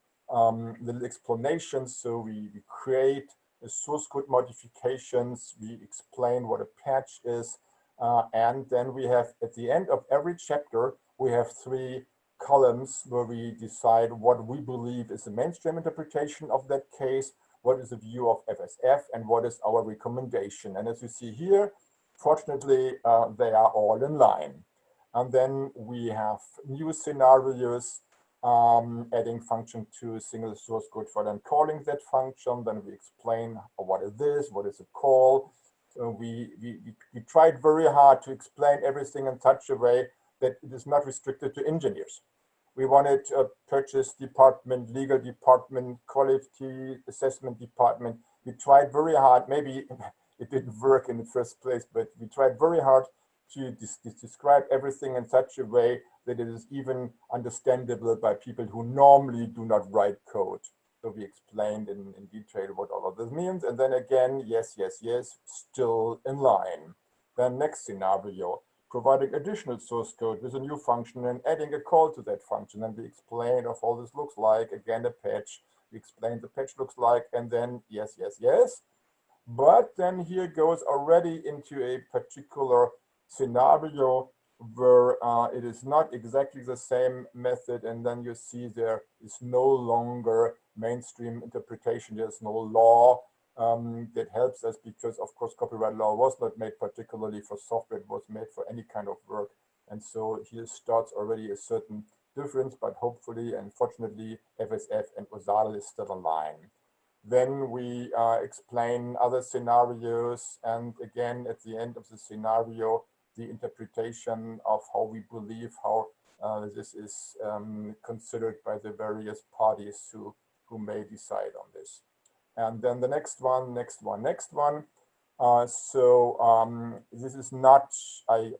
explanations. So we create a source code modifications, we explain what a patch is, and then we have, at the end of every chapter, we have 3 columns where we decide what we believe is the mainstream interpretation of that case, what is the view of FSF, and what is our recommendation. And as you see here, fortunately, they are all in line. And then we have new scenarios, adding function to a single source code for then calling that function. Then we explain what is this, what is a call. We tried very hard to explain everything in such a way that it is not restricted to engineers. We wanted a purchase department, legal department, quality assessment department. We tried very hard. Maybe it didn't work in the first place, but we tried very hard to describe everything in such a way that it is even understandable by people who normally do not write code. So we explained in detail what all of this means. And then again, yes, still in line. Then next scenario, providing additional source code with a new function and adding a call to that function. And we explain of all this looks like, again, a patch. We explain the patch looks like, and then yes. But then here goes already into a particular scenario where it is not exactly the same method, and then you see there is no longer mainstream interpretation. There's no law that helps us, because of course copyright law was not made particularly for software, it was made for any kind of work. And so here starts already a certain difference, but hopefully and fortunately FSF and OSADL is still in line. Then we explain other scenarios, and again at the end of the scenario, the interpretation of how we believe how this is considered by the various parties who may decide on this. And then the next one. So this is not, I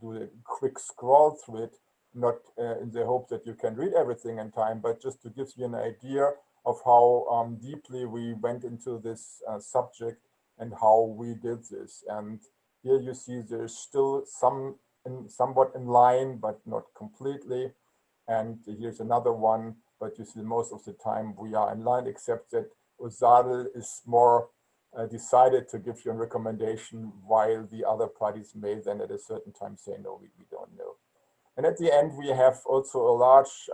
do a quick scroll through it, not in the hope that you can read everything in time, but just to give you an idea of how deeply we went into this subject and how we did this. And here you see there's still somewhat in line, but not completely. And here's another one, but you see most of the time we are in line, except that OSADL is more decided to give you a recommendation, while the other parties may then at a certain time say, no, we don't know. And at the end, we have also a large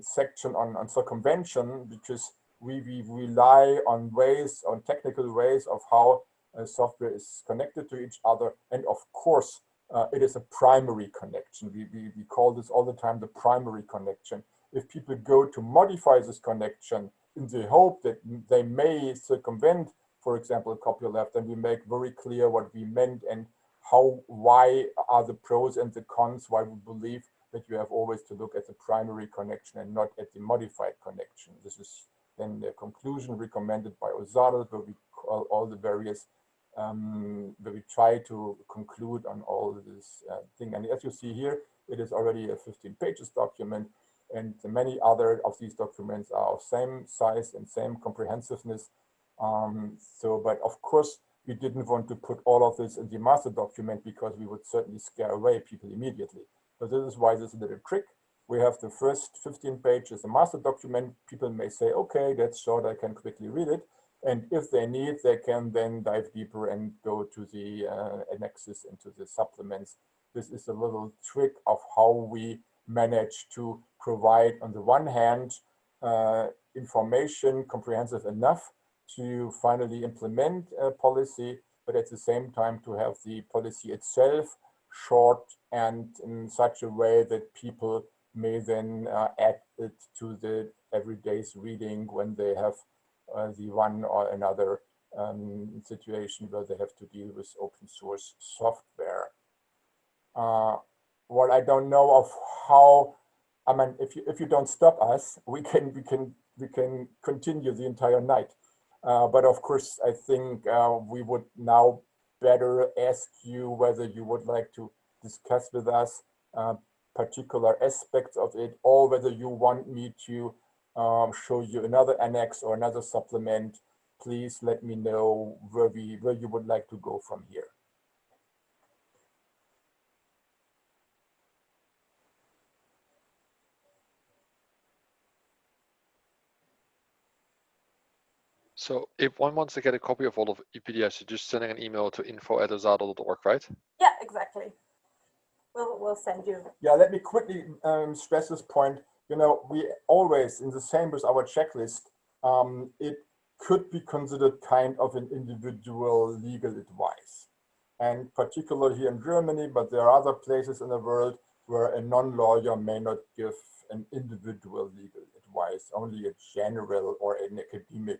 section on circumvention, because we rely on technical ways of how software is connected to each other. And of course, it is a primary connection. We call this all the time the primary connection. If people go to modify this connection in the hope that they may circumvent, for example, copyleft, then we make very clear what we meant and why are the pros and the cons, why we believe that you have always to look at the primary connection and not at the modified connection. This is then the conclusion recommended by OSADL, where we call all the various, where we try to conclude on all this thing. And as you see here, it is already a 15 pages document, and many other of these documents are of same size and same comprehensiveness. But of course, we didn't want to put all of this in the master document, because we would certainly scare away people immediately. So this is why this is a little trick. We have the first 15 pages, the master document. People may say, okay, that's short, I can quickly read it. And if they need, they can then dive deeper and go to the annexes and to the supplements. This is a little trick of how we manage to provide, on the one hand, information comprehensive enough to finally implement a policy, but at the same time to have the policy itself short and in such a way that people may then add it to the everyday's reading when they have the one or another situation where they have to deal with open source software. Well, I don't know of how. I mean, if you don't stop us, we can continue the entire night. But of course, I think we would now better ask you whether you would like to discuss with us particular aspects of it, or whether you want me to show you another annex or another supplement. Please let me know where you would like to go from here. So if one wants to get a copy of all of EPDS, you're just sending an email to info@osadl.org, right? Yeah, exactly. We'll send you. Yeah, let me quickly stress this point. You know, we always, in the same with our checklist, it could be considered kind of an individual legal advice. And particularly here in Germany, but there are other places in the world where a non-lawyer may not give an individual legal advice, only a general or an academic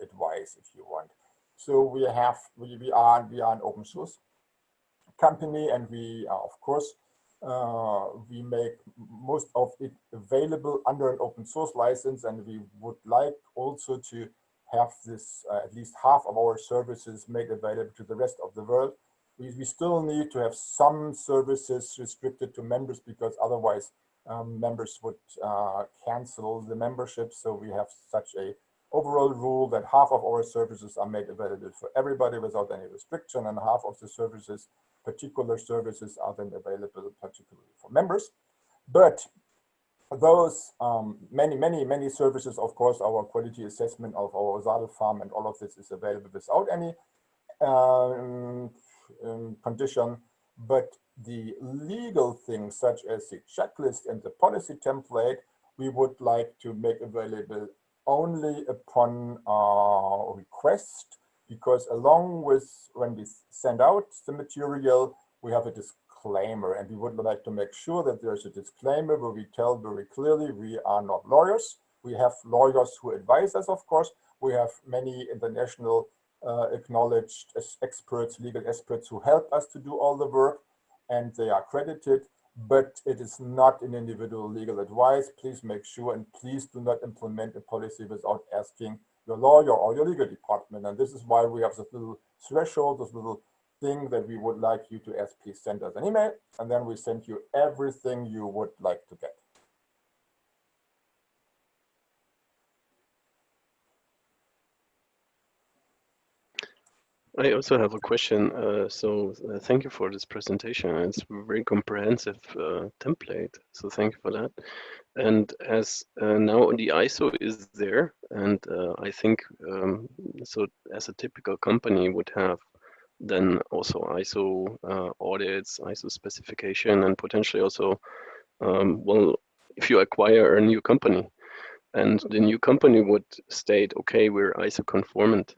advice, if you want. So we are an open source company, and we are, of course, we make most of it available under an open source license, and we would like also to have this at least half of our services made available to the rest of the world. We still need to have some services restricted to members, because otherwise members would cancel the membership. So we have such a overall rule that half of our services are made available for everybody without any restriction, and half of the services, particular services, are then available particularly for members. But those many services, of course, our quality assessment of our OSADL farm and all of this is available without any condition. But the legal things, such as the checklist and the policy template, we would like to make available only upon request, because along with when we send out the material, we have a disclaimer, and we would like to make sure that there's a disclaimer where we tell very clearly we are not lawyers. We have lawyers who advise us, of course. We have many international acknowledged as experts, legal experts, who help us to do all the work, and they are credited. But it is not an individual legal advice. Please make sure, and please do not implement a policy without asking your lawyer or your legal department. And this is why we have this little threshold, this little thing that we would like you to ask. Please send us an email, and then we send you everything you would like to get. I also have a question. Thank you for this presentation. It's a very comprehensive template. So thank you for that. And as now the ISO is there, and I think so as a typical company would have then also ISO audits, ISO specification, and potentially also, well, if you acquire a new company and the new company would state, okay, we're ISO conformant,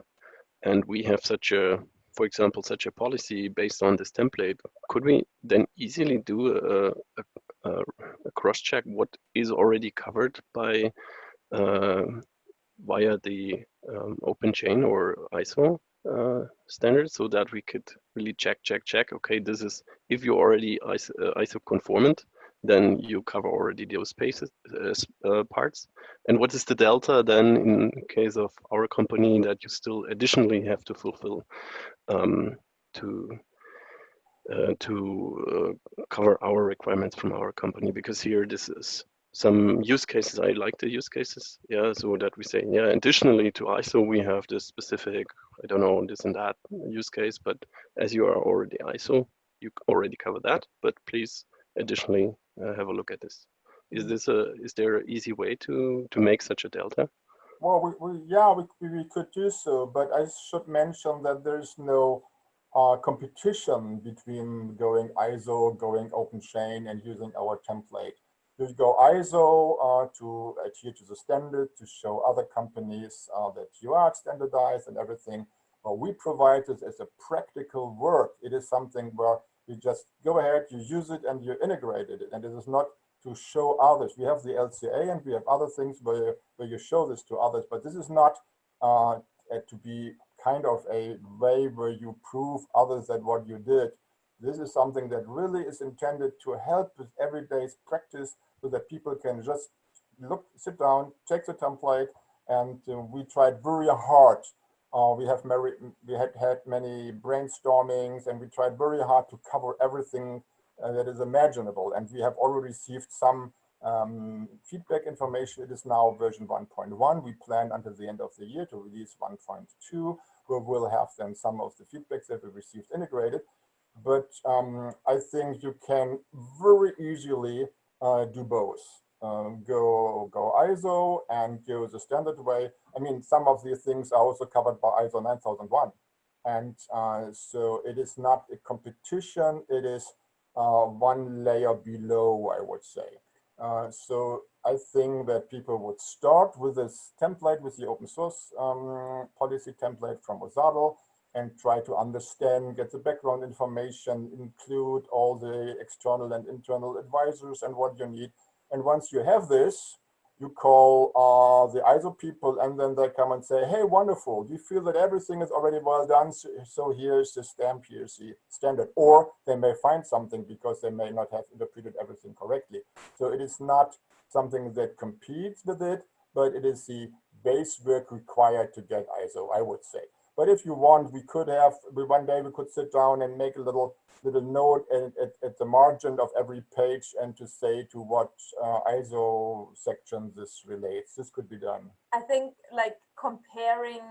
and we have such a, for example, such a policy based on this template, could we then easily do a cross-check what is already covered by via the OpenChain or ISO standards, so that we could really check, okay, this is, if you're already ISO conformant, then you cover already those spaces, parts. And what is the delta then in case of our company that you still additionally have to fulfill to cover our requirements from our company? Because here this is some use cases. I like the use cases, yeah, so that we say, yeah, additionally to ISO, we have this specific, I don't know, this and that use case, but as you are already ISO, you already cover that, but please additionally have a look at this. Is there an easy way to make such a delta? Well, we could do so, but I should mention that there's no competition between going ISO, going OpenChain, and using our template. You go ISO to adhere to the standard, to show other companies that you are standardized and everything. But we provide this as a practical work. It is something where you just go ahead, you use it, and you integrate it. And it is not to show others. We have the LCA and we have other things where you show this to others, but this is not to be kind of a way where you prove others that what you did. This is something that really is intended to help with everyday practice so that people can just look, sit down, take the template, and we tried very hard. We had many brainstormings, and we tried very hard to cover everything that is imaginable. And we have already received some feedback information. It is now version 1.1. We plan until the end of the year to release 1.2, where we'll have then some of the feedbacks that we received integrated. But I think you can very easily do both. Go ISO and go the standard way. I mean, some of these things are also covered by ISO 9001. And so it is not a competition, it is one layer below, I would say. So I think that people would start with this template, with the open source policy template from OSADL, and try to understand, get the background information, include all the external and internal advisors and what you need. And once you have this, you call the ISO people, and then they come and say, hey, wonderful, you feel that everything is already well done, so here's the stamp, here's the standard. Or they may find something because they may not have interpreted everything correctly. So it is not something that competes with it, but it is the base work required to get ISO, I would say. But if you want, we could have, one day we could sit down and make a little note at the margin of every page and to say to what ISO section this relates. This could be done. I think like comparing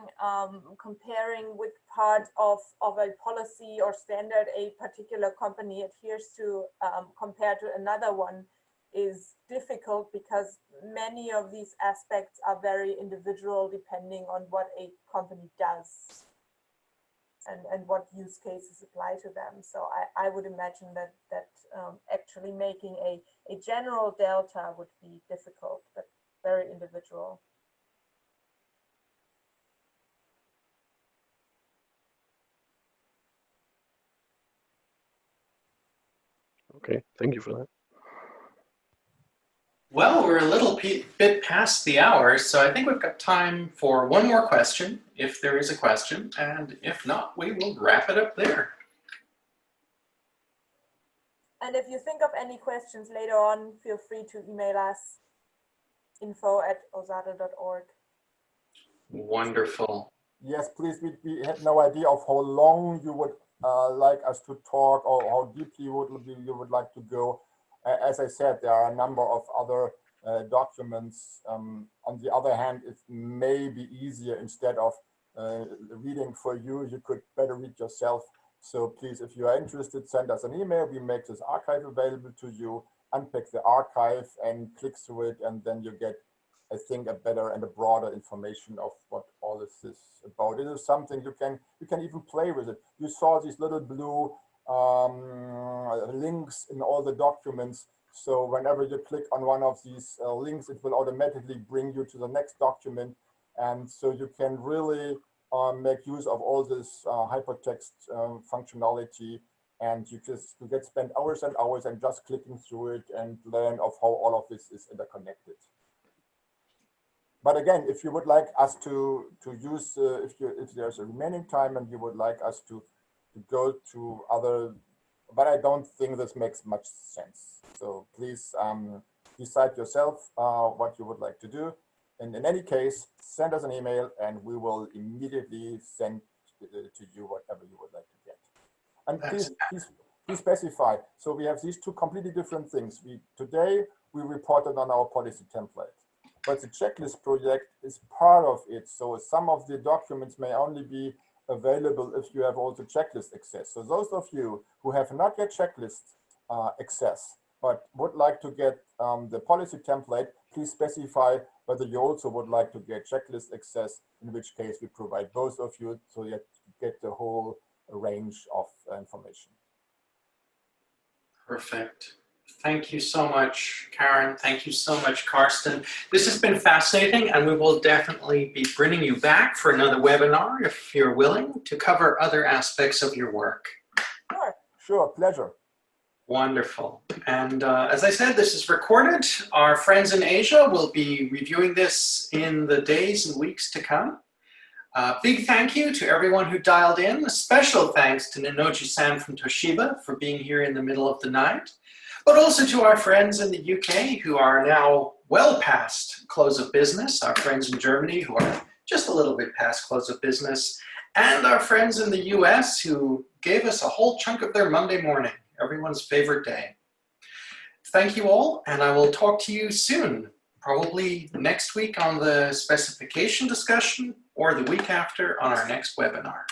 with part of a policy or standard a particular company adheres to compared to another one is difficult because many of these aspects are very individual depending on what a company does and what use cases apply to them. So I would imagine that actually making a general delta would be difficult, but very individual. Okay, thank you for that. Well, we're a little bit past the hour, so I think we've got time for one more question, if there is a question, and if not, we will wrap it up there. And if you think of any questions later on, feel free to email us, info@osadl.org. Wonderful. Yes, please, we had no idea of how long you would like us to talk or how deeply you would like to go. As I said, there are a number of other documents. On the other hand, it may be easier instead of reading for you. You could better read yourself. So please, if you are interested, send us an email. We make this archive available to you. Unpack the archive and click through it, and then you get, I think, a better and a broader information of what all this is about. It is something you can even play with it. You saw these little blue links in all the documents. So whenever you click on one of these links, it will automatically bring you to the next document. And so you can really make use of all this hypertext functionality, and you get spend hours and hours and just clicking through it and learn of how all of this is interconnected. But again, if you would like us to use, if there's a remaining time and you would like us to go to other, but I don't think this makes much sense. So please decide yourself what you would like to do. And in any case, send us an email and we will immediately send to you whatever you would like to get. And please specify. So we have these two completely different things. Today we reported on our policy template, but the checklist project is part of it. So some of the documents may only be available if you have also checklist access. So those of you who have not yet checklist access, but would like to get the policy template, please specify whether you also would like to get checklist access, in which case we provide both of you so you get the whole range of information. Perfect. Thank you so much, Karen. Thank you so much, Karsten. This has been fascinating, and we will definitely be bringing you back for another webinar if you're willing to cover other aspects of your work. Sure. Sure, pleasure. Wonderful. And as I said, this is recorded. Our friends in Asia will be reviewing this in the days and weeks to come. Big thank you to everyone who dialed in. A special thanks to Ninoji-san from Toshiba for being here in the middle of the night, but also to our friends in the UK who are now well past close of business, our friends in Germany who are just a little bit past close of business, and our friends in the US who gave us a whole chunk of their Monday morning, everyone's favorite day. Thank you all, and I will talk to you soon, probably next week on the specification discussion or the week after on our next webinar.